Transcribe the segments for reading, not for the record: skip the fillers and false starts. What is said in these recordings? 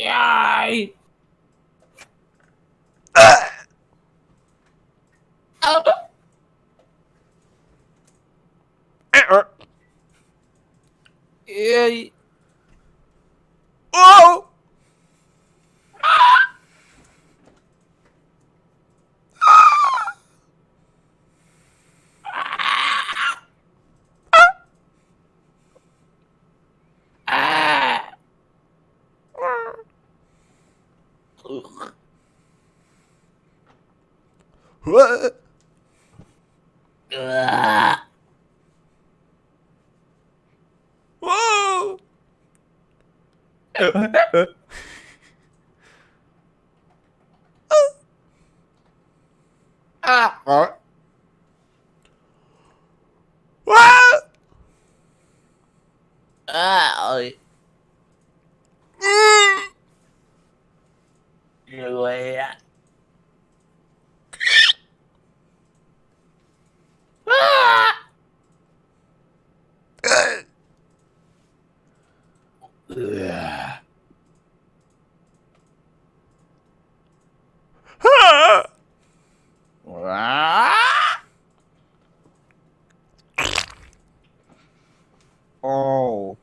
Yay! Yay! Oh! Ah! What? Ah! Whoa! Ah! What? Ah! Mm. Yeah. Ah! Ah! Ah. Ah! Oh.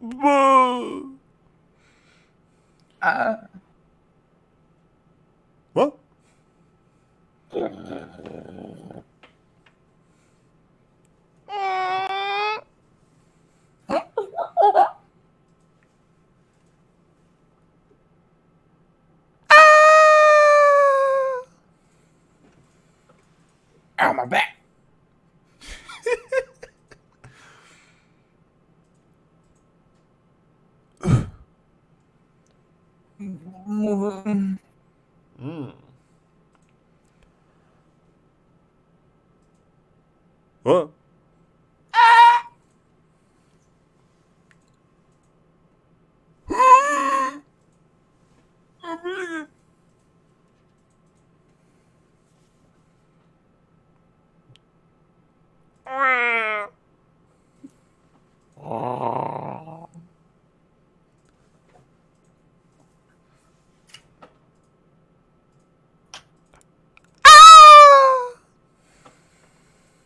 Boo. Ah. What? Ah. Ow, my back. Mm. What?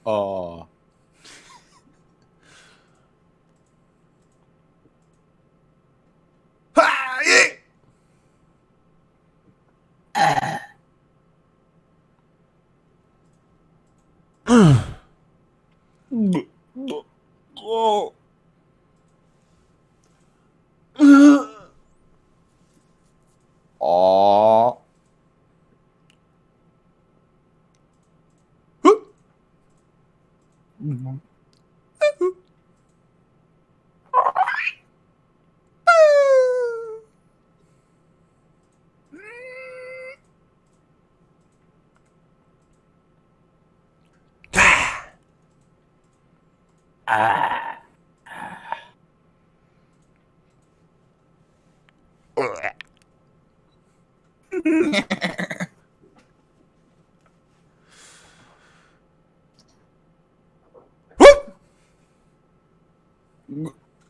Oh. Ah, yeah. Ah. Oh. Oh. Ah.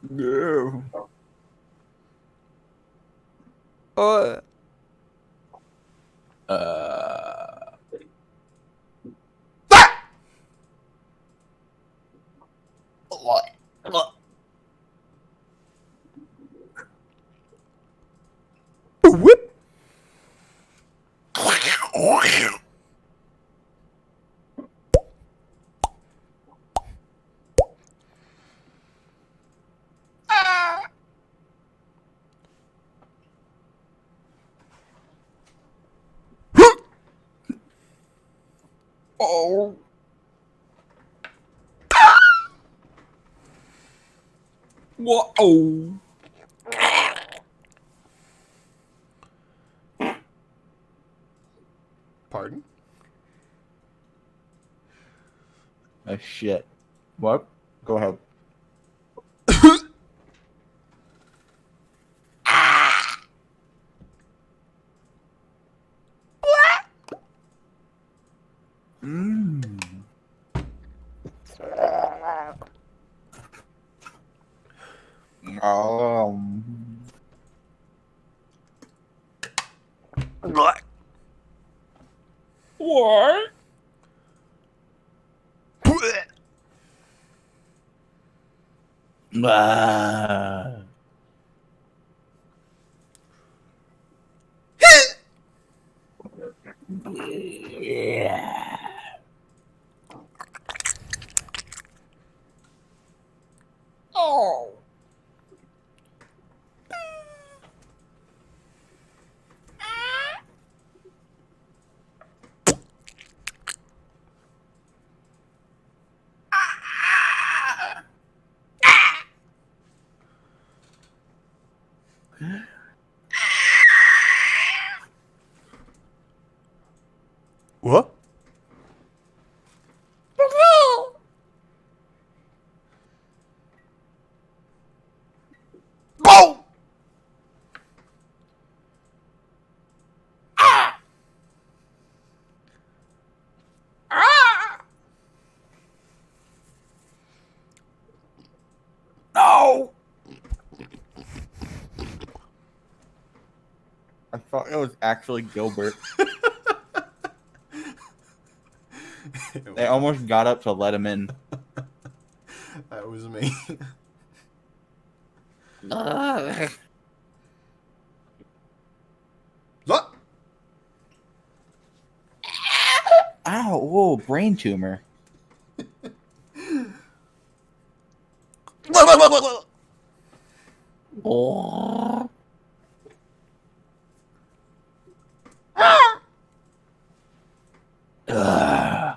No. Oh. Uh. What? What? Whip. Oh. What? Oh. Pardon? Oh shit. What? Go ahead. Mmm. Um. What? What? Ah. Yeah. Oh. What? Boom! No. I thought it was actually Gilbert. They almost got up to let him in. That was me. What? Ow! Whoa! Brain tumor. Oh. Ugh.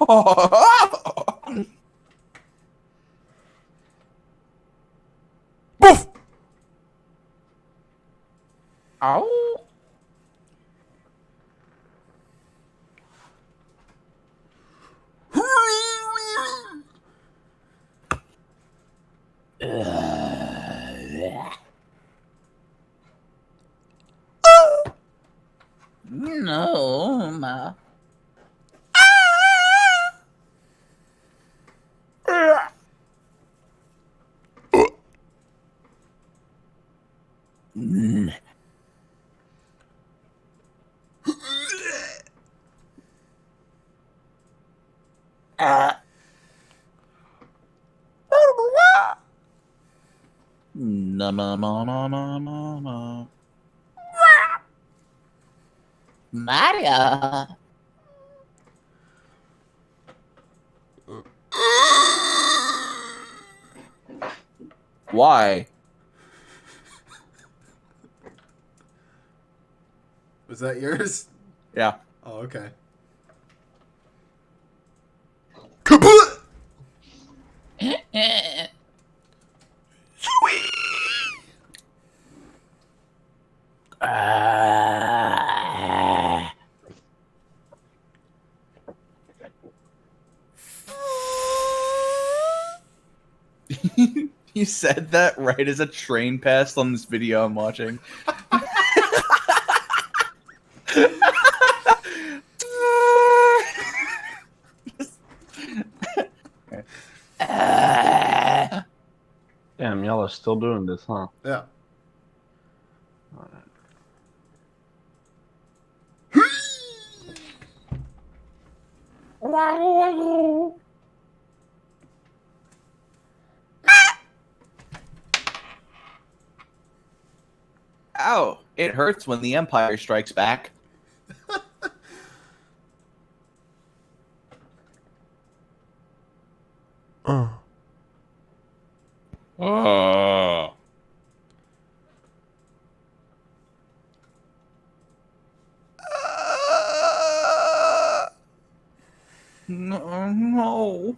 Whoa! Boof! Ow! No, ma. Mm. Ah. No, no, no, no, no, no, no. Mario. Why? Was that yours? Yeah. Oh, okay. Kaput! Ah. You said that right as a train passed on this video I'm watching. Damn, y'all are still doing this, huh? Yeah. Ow! It hurts when the Empire strikes back. Oh. No, no.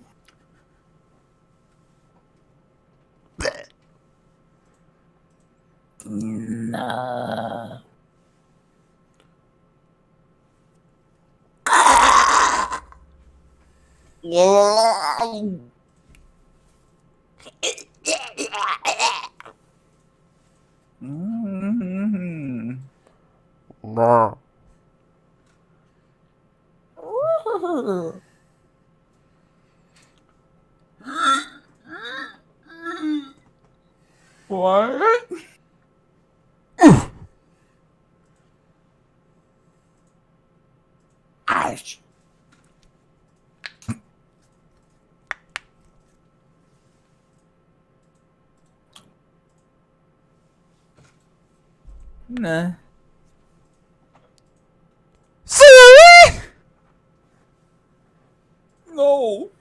Nah. Mm-hmm. Nah. What? Ash. Nah. See? No.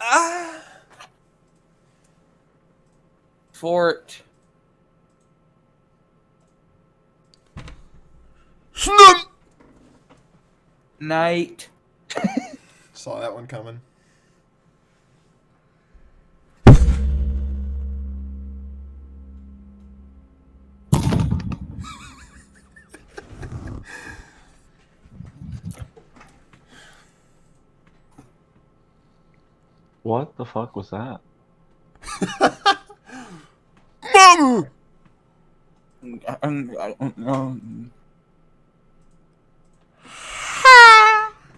Ah. Fort. Snum. Night. Saw that one coming. What the fuck was that? Mom! I don't know.